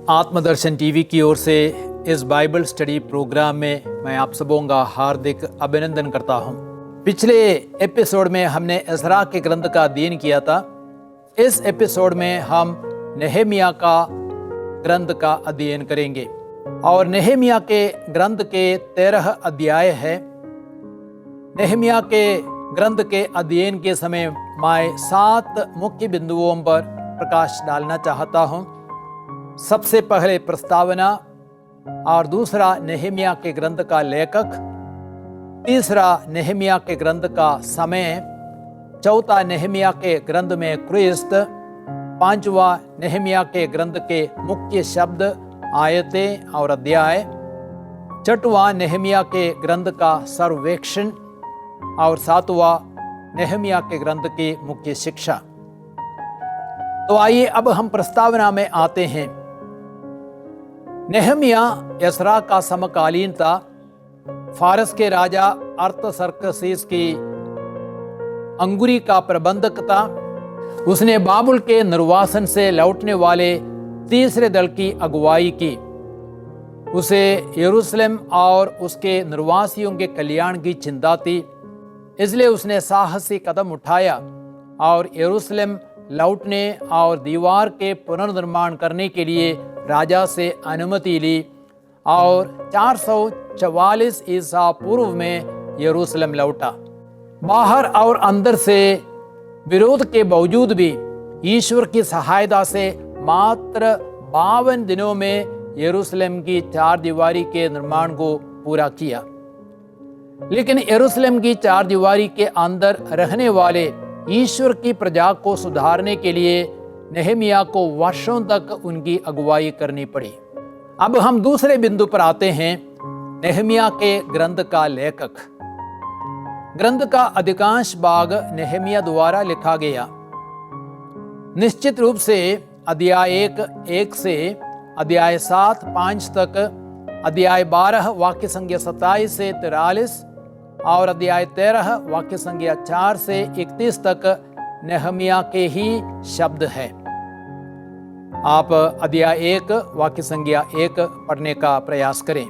आत्मदर्शन TV की ओर से इस बाइबल स्टडी प्रोग्राम में मैं आप सबों का हार्दिक अभिनंदन करता हूं। पिछले एपिसोड में हमने एजरा के ग्रंथ का अध्ययन किया था। इस एपिसोड में हम नेहेमिया का ग्रंथ का अध्ययन करेंगे और नेहेमिया के ग्रंथ के 13 अध्याय है। नेहेमिया के ग्रंथ के अध्ययन के समय मैं 7 मुख्य बिंदुओं पर प्रकाश डालना चाहता हूं। सबसे पहले प्रस्तावना, और दूसरा नेहेमिया के ग्रंथ का लेखक, तीसरा नेहेमिया के ग्रंथ का समय, चौथा नेहेमिया के ग्रंथ में क्रिस्त, पांचवा नेहेमिया के ग्रंथ के मुख्य शब्द, आयतें और अध्याय, छठवां नेहेमिया के ग्रंथ का सर्वेक्षण और सातवां नेहेमिया के ग्रंथ की मुख्य शिक्षा। तो आइए अब हम प्रस्तावना में आते हैं। नेहेमिया एजरा का समकालीन था। फारस के राजा अर्थसर्कसीस की अंगुरी का प्रबंधक था। उसने बाबुल के निर्वासन से लौटने वाले तीसरे दल की अगुवाई की। उसे यरूशलेम और उसके निर्वासियों के कल्याण की चिंता थी, इसलिए उसने साहसी कदम उठाया और यरूशलेम लौटने और दीवार के पुनर्निर्माण करने के लिए राजा से अनुमति ली और 444 ईसा पूर्व में यरूशलेम लौटा। बाहर और अंदर से विरोध के बावजूद भी ईश्वर की सहायता से मात्र 52 दिनों में यरूशलेम की 4 दीवारी के निर्माण को पूरा किया। लेकिन यरूशलेम की 4 दीवारी के अंदर रहने वाले ईश्वर की प्रजा को सुधारने के लिए नेहेमिया को वर्षों तक उनकी अगुवाई करनी पड़ी। अब हम दूसरे बिंदु पर आते हैं, नेहेमिया के ग्रंथ का लेखक। ग्रंथ का अधिकांश भाग नेहेमिया द्वारा लिखा गया। निश्चित रूप से अध्याय 1 से अध्याय 7 5 तक, अध्याय 12 वाक्य संख्या 27 से 43 और अध्याय 13 वाक्य संख्या 4 से 31 तक नेहेमिया के ही शब्द है। आप अध्याय 1 वाक्य संख्या 1 पढ़ने का प्रयास करें।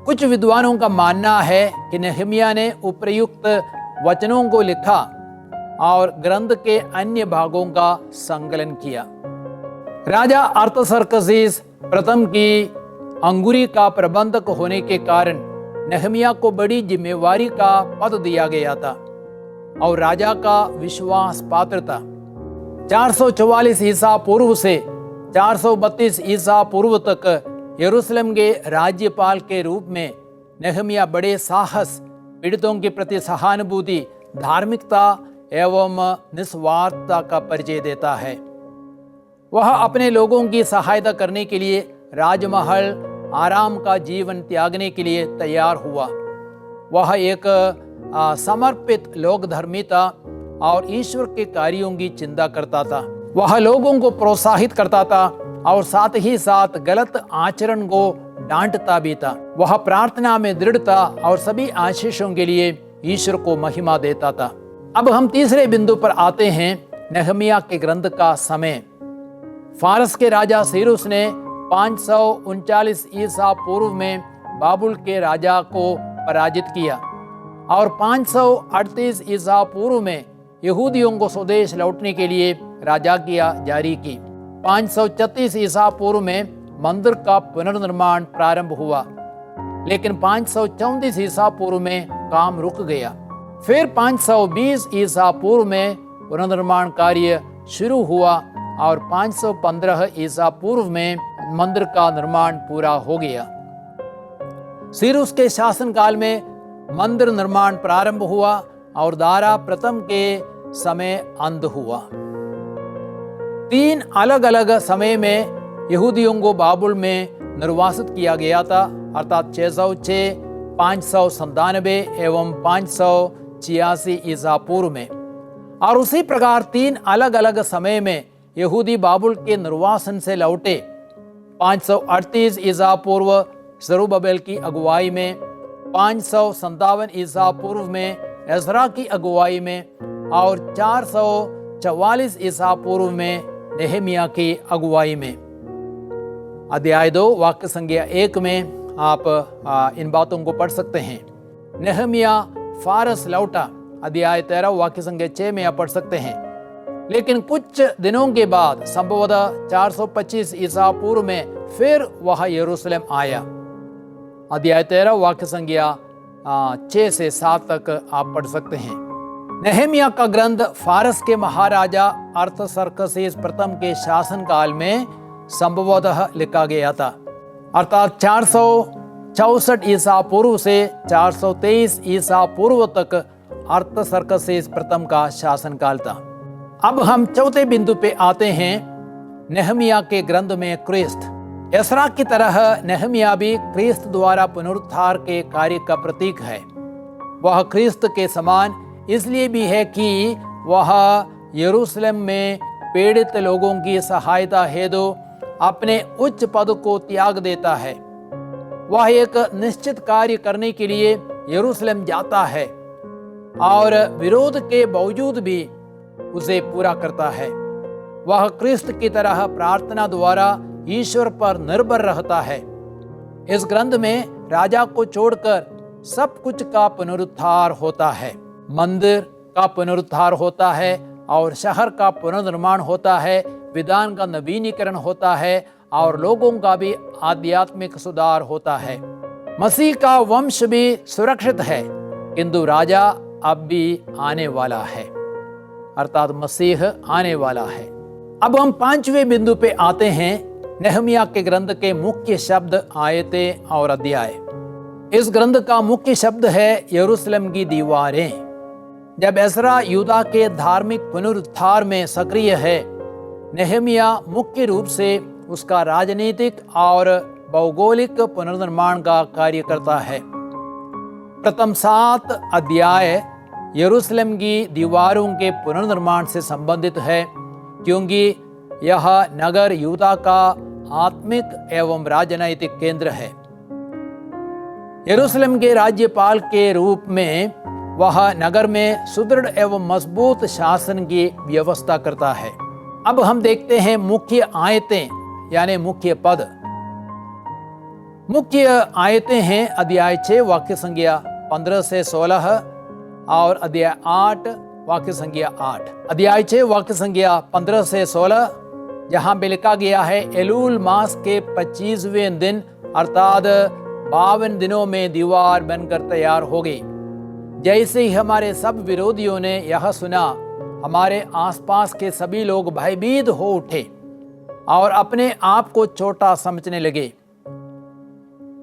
कुछ विद्वानों का मानना है कि नेहेमिया ने उपर्युक्त वचनों को लिखा और ग्रंथ के अन्य भागों का संकलन किया। राजा अर्थसर्कसीस प्रथम की अंगुरी का प्रबंधक होने के कारण नेहेमिया को बड़ी जिम्मेवारी का पद दिया गया था और राजा का विश्वास पात्र था। 444 ईसा पूर्व से 432 ईसा पूर्व तक यरूशलेम के राज्यपाल के रूप में नेहेमिया बड़े साहस, पीड़ितों के प्रति सहानुभूति, धार्मिकता एवं निस्वार्थता का परिचय देता है। वह अपने लोगों की सहायता करने के लिए राजमहल, आराम का जीवन त्यागने के लिए तैयार हुआ। वह एक समर्पित लोकधर्मी था और ईश्वर के कार्यों की चिंता करता था। वह लोगों को प्रोत्साहित करता था और साथ ही साथ गलत आचरण को डांटता भी था। वह प्रार्थना में दृढ़ था और सभी आशीषों के लिए ईश्वर को महिमा देता था। अब हम तीसरे बिंदु पर आते हैं, नेहेमिया के ग्रंथ का समय। फारस के राजा सीरुस ने 539 ईसा पूर्व में बाबुल के राजा को पराजित किया और 538 ईसा पूर्व में यहूदियों को स्वदेश लौटने के लिए राजाज्ञा जारी की। 536 ईसा पूर्व में मंदिर का पुनर्निर्माण प्रारंभ हुआ, लेकिन 534 ईसा पूर्व में काम रुक गया। फिर 520 ईसा पूर्व में पुनर्निर्माण कार्य शुरू हुआ और 515 ईसा पूर्व में मंदिर का निर्माण पूरा हो गया। सीरुस के शासनकाल में मंदिर निर्माण प्रारंभ हुआ और दारा प्रथम के समय अंत हुआ। 3 अलग अलग समय में यहूदियों को बाबुल में निर्वासित किया गया था, अर्थात 606, 597 एवं 586 ईसा पूर्व में। और उसी प्रकार 3 अलग अलग समय में यहूदी बाबुल के निर्वासन से लौटे। 538 ईसा पूर्व जरुब्बाबेल की अगुवाई में, 557 ईसा पूर्व में एजरा की अगुवाई में और 444 ईसा पूर्व में नेहेमिया की अगुवाई में। अध्याय 2 वाक्य संख्या 1 में आप इन बातों को पढ़ सकते हैं। नेहमिया फारस लौटा, अध्याय 13 वाक्य संख्या 6 में आप पढ़ सकते हैं। लेकिन कुछ दिनों के बाद संभवतः 425 ईसा पूर्व में फिर वह यरूशलेम आया। अध्याय 13 वाक्य संख्या 6 से 7 तक आप पढ़ सकते हैं। नेहमिया का ग्रंथ फारस के महाराजा अर्थसर्कसीस प्रथम के शासनकाल में संभवतः लिखा गया था, अर्थात 464 ईसा पूर्व से 423 ईसा पूर्व तक अर्थसर्कसीस प्रथम का शासनकाल था। अब हम चौथे बिंदु पे आते हैं। नेहमिया के ग्रंथ में क्रिस्त। एसरा की तरह नेहमिया भी क्रिस्त द्वारा पुनरुद्धार के कार्य का प्रतीक है। वह क्रिस्त के समान इसलिए भी है कि वह यरूशलेम में पीड़ित लोगों की सहायता हेतु अपने उच्च पद को त्याग देता है। वह एक निश्चित कार्य करने के लिए यरूशलेम जाता है और विरोध के बावजूद भी उसे पूरा करता है। वह क्रिस्त की तरह प्रार्थना द्वारा ईश्वर पर निर्भर रहता है। इस ग्रंथ में राजा को छोड़कर सब कुछ का पुनरुद्धार होता है। मंदिर का पुनरुद्धार होता है और शहर का पुनर्निर्माण होता है, विधान का नवीनीकरण होता है और लोगों का भी आध्यात्मिक सुधार होता है। मसीह का वंश भी सुरक्षित है, किंतु राजा अब भी आने वाला है, अर्थात मसीह आने वाला है। अब हम 5वें बिंदु पे आते हैं। नेहमिया के ग्रंथ के मुख्य शब्द, आयतें और अध्याय। इस ग्रंथ का मुख्य शब्द है यरूशलेम की दीवारें। जब एसरा यूदा के धार्मिक पुनरुद्धार में सक्रिय है, नेहमिया मुख्य रूप से उसका राजनीतिक और भौगोलिक पुनर्निर्माण का कार्य करता है। प्रथम 7 अध्याय यरूशलेम की दीवारों के पुनर्निर्माण से संबंधित है, क्योंकि यह नगर यूदा का आत्मिक एवं राजनैतिक केंद्र है। यरूशलेम के राज्यपाल के रूप में वह नगर में सुदृढ़ एवं मजबूत शासन की व्यवस्था करता है। अब हम देखते हैं मुख्य आयतें यानी मुख्य पद। मुख्य आयतें हैं अध्याय 6 वाक्य संख्या 15 से 16 और अध्याय 8 वाक्य संख्या 8। अध्याय 6 वाक्य संख्या 15 से 16 जहाँ पे लिखा गया है, एलूल मास के 25वें दिन अर्थात 52 दिनों में दीवार बनकर तैयार हो गई। जैसे ही हमारे सब विरोधियों ने यह सुना, हमारे आसपास के सभी लोग भयभीत हो उठे और अपने आप को छोटा समझने लगे।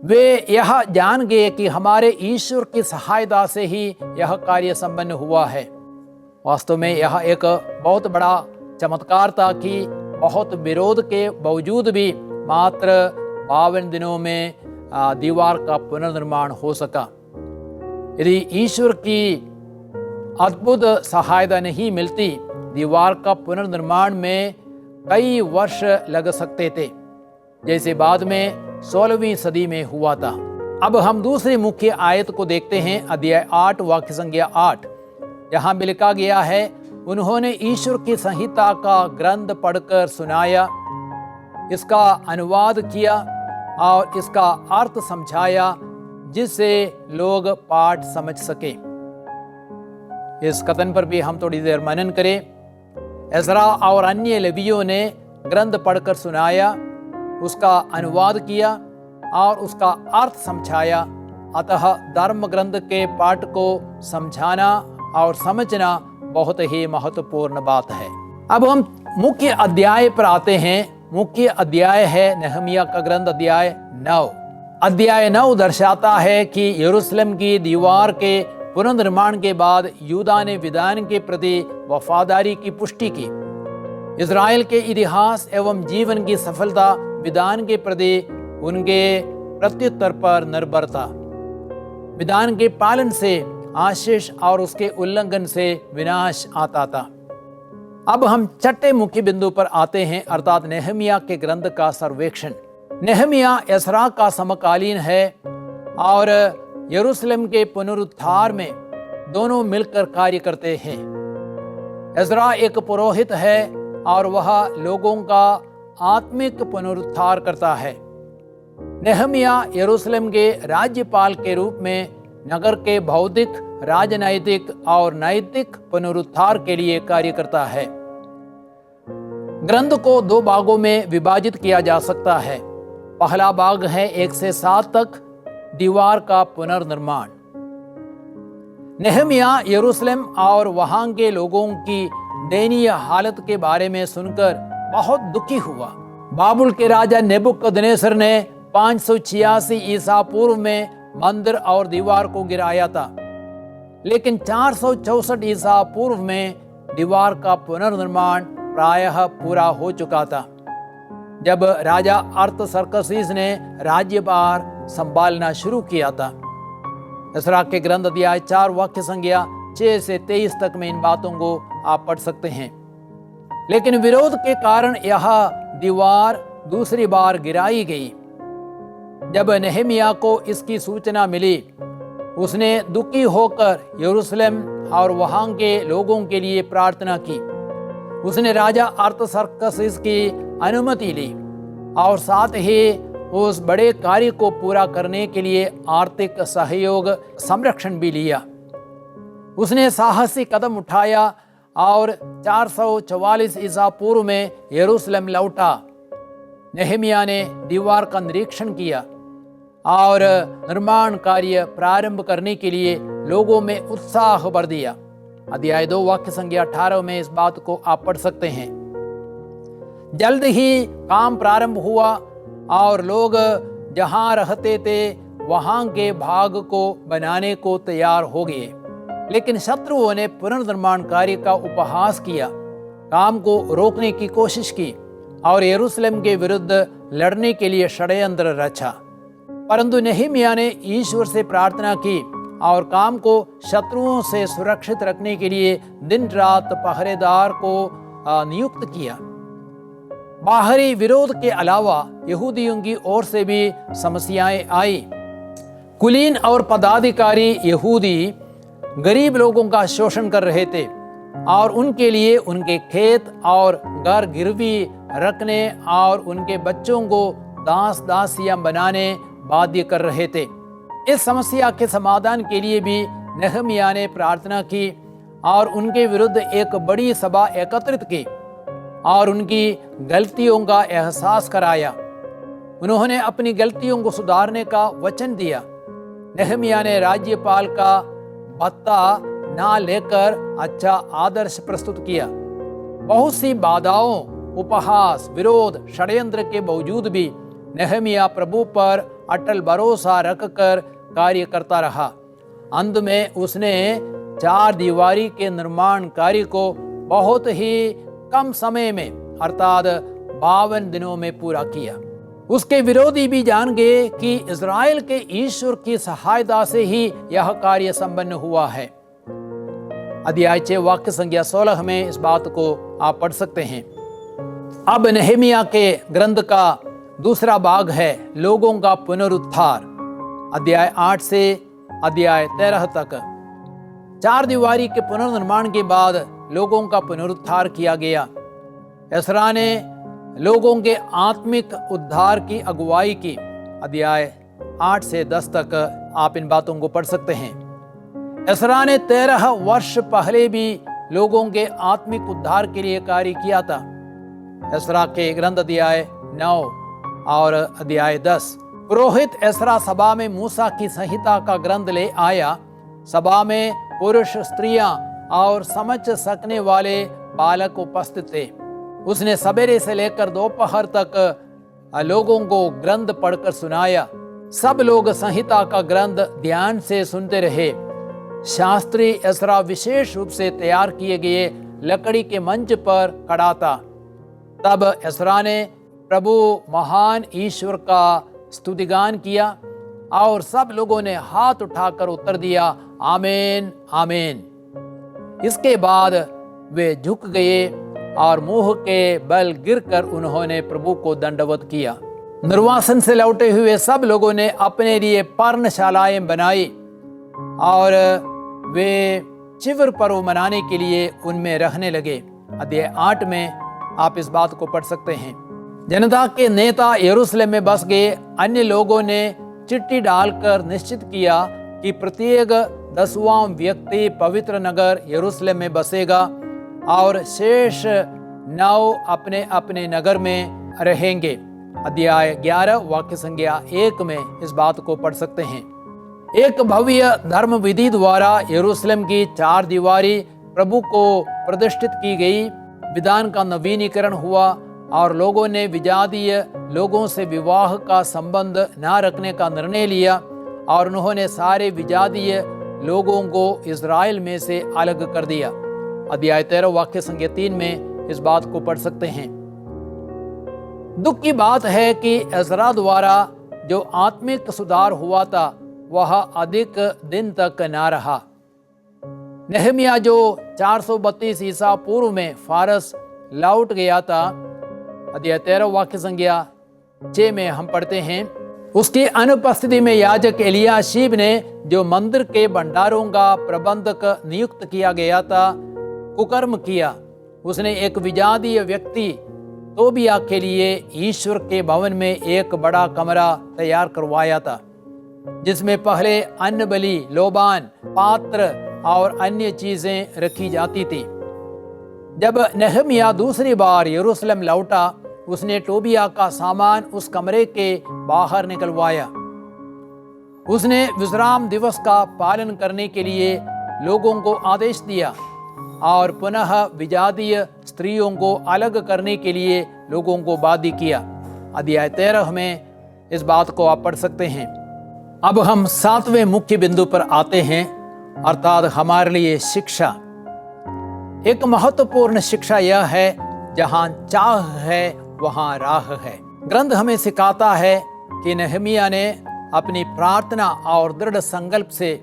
वे यह जान गए कि हमारे ईश्वर की सहायता से ही यह कार्य संपन्न हुआ है। वास्तव में यह एक बहुत बड़ा चमत्कार था कि बहुत विरोध के बावजूद भी मात्र 52 दिनों में दीवार का पुनर्निर्माण हो सका। यदि ईश्वर की अद्भुत सहायता नहीं मिलती, दीवार का पुनर्निर्माण में कई वर्ष लग सकते थे, जैसे बाद में 16वीं सदी में हुआ था। अब हम दूसरी मुख्य आयत को देखते हैं, अध्याय 8 वाक्य संख्या 8, जहाँ भी लिखा गया है, उन्होंने ईश्वर की संहिता का ग्रंथ पढ़कर सुनाया, इसका अनुवाद किया और इसका अर्थ समझाया, जिससे लोग पाठ समझ सके। इस कथन पर भी हम थोड़ी देर मनन करें। एजरा और अन्य लेवियों ने ग्रंथ पढ़कर सुनाया, उसका अनुवाद किया और उसका अर्थ समझाया। अतः धर्म ग्रंथ के पाठ को समझाना और समझना बहुत ही महत्वपूर्ण बात है। अब हम मुख्य अध्याय पर आते हैं। मुख्य अध्याय है नेहमिया का ग्रंथ अध्याय 9। अध्याय 9 दर्शाता है कि यरूशलेम की दीवार के पुनर्निर्माण के बाद यूदा ने विधान के प्रति वफादारी की पुष्टि की। इजराइल के इतिहास एवं जीवन की सफलता विधान के प्रति उनके प्रत्युत्तर पर निर्भर था। विधान के पालन से आशीष और उसके उल्लंघन से विनाश आता था। अब हम छठे मुख्य बिंदु पर आते हैं, अर्थात नेहमिया के ग्रंथ का सर्वेक्षण। नेहमिया एसरा का समकालीन है और यरूशलेम के पुनरुद्धार में दोनों मिलकर कार्य करते हैं। एजरा एक पुरोहित है और वह लोगों का आत्मिक पुनरुद्धार करता है। नेहमिया यरूशलेम के राज्यपाल के रूप में नगर के भौतिक, राजनैतिक और नैतिक पुनरुद्धार के लिए कार्य करता है। ग्रंथ को 2 भागों में विभाजित किया जा सकता है। पहला भाग है 1 से 7 तक, दीवार का पुनर्निर्माण। नेहमिया यरूशलेम और वहां के लोगों की दयनीय हालत के बारे में सुनकर बहुत दुखी हुआ। बाबुल के राजा नेबुकदनेस्सर ने 586 ईसा पूर्व में मंदिर और दीवार को गिराया था, लेकिन 464 ईसा पूर्व में दीवार का पुनर्निर्माण प्रायः पूरा हो चुका था, जब राजा अर्थसर्कसीस ने राज्यभार संभालना शुरू किया था। एस्रा के ग्रंथ अध्याय 4 वाक्य संख्या 6 से 23 तक में इन बातों को आप पढ़ सकते हैं। लेकिन विरोध के कारण यह दीवार दूसरी बार गिराई गई। जब नेहमिया को इसकी सूचना मिली, उसने दुखी होकर यरूशलेम और वहां के लोगों के लिए प्रार्थना की। उसने राजा अर्थसर्कसीस की अनुमति ली और साथ ही उस बड़े कार्य को पूरा करने के लिए आर्थिक सहयोग संरक्षण भी लिया। उसने साहसी कदम उठाया और 444 ईसा पूर्व में यरूशलेम लौटा। नेहमिया ने दीवार का निरीक्षण किया और निर्माण कार्य प्रारंभ करने के लिए लोगों में उत्साह भर दिया। अध्याय 2 वाक्य संख्या 18 में इस बात को आप पढ़ सकते हैं। जल्द ही काम प्रारंभ हुआ और लोग जहां रहते थे वहां के भाग को बनाने को तैयार हो गए। लेकिन शत्रुओं ने पुनर्निर्माण कार्य का उपहास किया, काम को रोकने की कोशिश की और यरूशलेम के विरुद्ध लड़ने के लिए षड्यंत्र रचा। परंतु नेहमिया ने ईश्वर से प्रार्थना की और काम को शत्रुओं से सुरक्षित रखने के लिए दिन रात पहरेदार को नियुक्त किया। बाहरी विरोध के अलावा यहूदियों की ओर से भी समस्याएं आई। कुलीन और पदाधिकारी यहूदी गरीब लोगों का शोषण कर रहे थे और उनके लिए उनके खेत और घर गिरवी रखने और उनके बच्चों को दास दासियां बनाने बाध्य कर रहे थे। इस समस्या के समाधान के लिए भी नेहमिया ने प्रार्थना की और उनके विरुद्ध एक बड़ी सभा एकत्रित की और उनकी गलतियों का एहसास कराया। उन्होंने अपनी गलतियों को सुधारने का वचन दिया। नेहमिया ने राज्यपाल का भत्ता ना लेकर अच्छा आदर्श प्रस्तुत किया। बहुत सी बाधाओं, उपहास, विरोध, षड्यंत्र के बावजूद भी नेहमिया प्रभु पर अटल भरोसा रखकर कार्य करता रहा। अंत में उसने 4 दीवारी के निर्माण कार्य को बहुत ही कम समय में अर्थात 52 दिनों में पूरा किया। उसके विरोधी भी जान गए कि इज़राइल के ईश्वर की सहायता से ही यह कार्य संपन्न हुआ है। अध्याय 6 वाक्य संख्या 16 में इस बात को आप पढ़ सकते हैं। अब नेहमिया के ग्रंथ का दूसरा भाग है लोगों का पुनरुद्धार। अध्याय 8 से अध्याय 13 तक 4 दीवारी के पुनर्निर्माण के बाद लोगों का पुनरुद्धार किया गया। एस्रा ने लोगों के आत्मिक उद्धार की अगुवाई की। अध्याय 8 से 10 तक आप इन बातों को पढ़ सकते हैं। एस्रा ने 13 वर्ष पहले भी लोगों के आत्मिक उद्धार के लिए कार्य किया था। एस्रा के ग्रंथ अध्याय 9 और अध्याय 10। पुरोहित एस्रा सभा में मूसा की संहिता का ग्रंथ ले आया। सभा में पुरुष, स्त्रियां और समझ सकने वाले बालक उपस्थित थे। उसने सवेरे से लेकर दोपहर तक लोगों को ग्रंथ पढ़कर सुनाया। सब लोग संहिता का ग्रंथ ध्यान से सुनते रहे। शास्त्री एस्रा विशेष रूप से तैयार किए गए लकड़ी के मंच पर खड़ा था। तब एस्रा ने प्रभु महान ईश्वर का स्तुतिगान किया और सब लोगों ने हाथ उठाकर उत्तर दिया, आमीन आमीन। इसके बाद वे झुक गए और मुंह के बल गिरकर उन्होंने प्रभु को दंडवत किया। निर्वासन से लौटे हुए सब लोगों ने अपने लिए पर्णशालाएं बनाई और वे चिवर पर्व मनाने के लिए उनमें रहने लगे। अध्याय 8 में आप इस बात को पढ़ सकते हैं। जनता के नेता यरूशलेम में बस गए। अन्य लोगों ने चिट्ठी डालकर निश्चित किया कि प्रत्येक 10वां व्यक्ति पवित्र नगर यरूशलेम में बसेगा और शेष 9 अपने अपने नगर में रहेंगे। अध्याय 11 वाक्य संख्या 1 में इस बात को पढ़ सकते हैं। एक भव्य धर्म विधि द्वारा यरूशलेम की 4 दीवारी प्रभु को प्रतिष्ठित की गई। विधान का नवीनीकरण हुआ और लोगों ने विजातीय लोगों से विवाह का संबंध न रखने का निर्णय लिया और उन्होंने सारे विजातीय लोगों को इज़राइल में से अलग कर दिया। अध्याय 13 वाक्य संख्या 3 में इस बात को पढ़ सकते हैं। दुख की बात है कि एजरा द्वारा जो आत्मिक सुधार हुआ था वह अधिक दिन तक न रहा। नेहमिया जो 432 ईसा पूर्व में फारस लौट गया था, अध्याय 13 वाक्य संख्या 6 में हम पढ़ते हैं, उसकी अनुपस्थिति में याजक एलियाशीब ने जो मंदिर के भंडारों का प्रबंधक नियुक्त किया गया था कुकर्म किया। उसने एक विजातीय व्यक्ति तोबिया के लिए ईश्वर के भवन में एक बड़ा कमरा तैयार करवाया था, जिसमें पहले अन्न बलि, लोबान, पात्र और अन्य चीजें रखी जाती थी। जब नेहमिया दूसरी बार यरूशलेम लौटा, उसने टोबिया का सामान उस कमरे के बाहर निकलवाया। उसने विश्राम दिवस का पालन करने के लिए लोगों को आदेश दिया और पुनः विजातीय स्त्रियों को अलग करने के लिए लोगों को बाध्य किया। अध्याय 13 में इस बात को आप पढ़ सकते हैं। अब हम 7वें मुख्य बिंदु पर आते हैं, अर्थात हमारे लिए शिक्षा। एक महत्वपूर्ण शिक्षा यह है, जहां चाह है वहां राह है। ग्रंथ हमें सिखाता है कि नेहमिया ने अपनी प्रार्थना और दृढ़ संकल्प से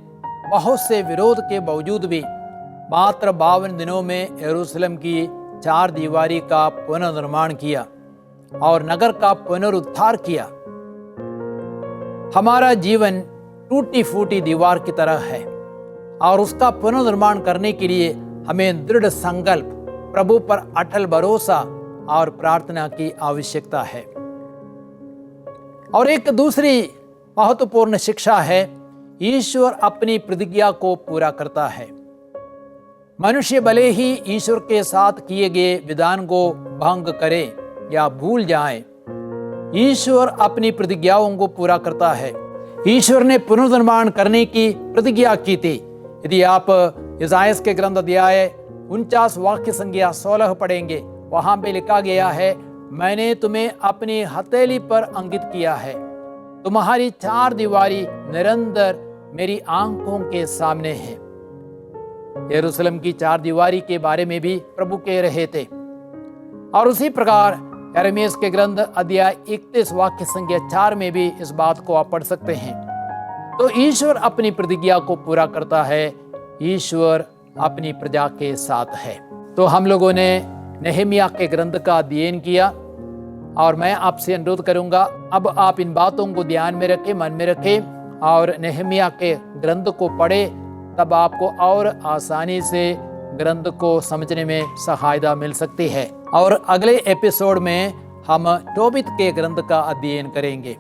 बहुत से विरोध के बावजूद भी मात्र 52 दिनों में यरूशलेम की 4 दीवारी का पुनर्निर्माण किया और नगर का पुनरुद्धार किया। हमारा जीवन टूटी फूटी दीवार की तरह है और उसका पुनर्निर्माण करने के लिए हमें दृढ़ संकल्प, प्रभु पर अटल भरोसा और प्रार्थना की आवश्यकता है। और एक दूसरी महत्वपूर्ण शिक्षा है, ईश्वर अपनी प्रतिज्ञा को पूरा करता है। मनुष्य भले ही ईश्वर के साथ किए गए विधान को भंग करे या भूल जाए, ईश्वर अपनी प्रतिज्ञाओं को पूरा करता है। ईश्वर ने पुनर्निर्माण करने की प्रतिज्ञा की थी। यदि आप इसायाह के ग्रंथ अध्याय 49 वाक्य संख्या 16 पढ़ेंगे, वहां पे लिखा गया है, मैंने तुम्हें अपनी हथेली पर अंकित किया है, तुम्हारी 4 दीवारी निरंतर मेरी आंखों के सामने है। यरूशलेम की 4 दीवारी के बारे में भी प्रभु कह रहे थे। और उसी प्रकार यिर्मयाह के ग्रंथ अध्याय 31 वाक्य संख्या 4 में भी इस बात को आप पढ़ सकते हैं। तो ईश्वर अपनी प्रतिज्ञा को पूरा करता है, ईश्वर अपनी प्रजा के साथ है। तो हम लोगों ने नेहमिया के ग्रंथ का अध्ययन किया और मैं आपसे अनुरोध करूंगा, अब आप इन बातों को ध्यान में रखें, मन में रखें और नेहमिया के ग्रंथ को पढ़ें, तब आपको और आसानी से ग्रंथ को समझने में सहायता मिल सकती है। और अगले एपिसोड में हम टोबित के ग्रंथ का अध्ययन करेंगे।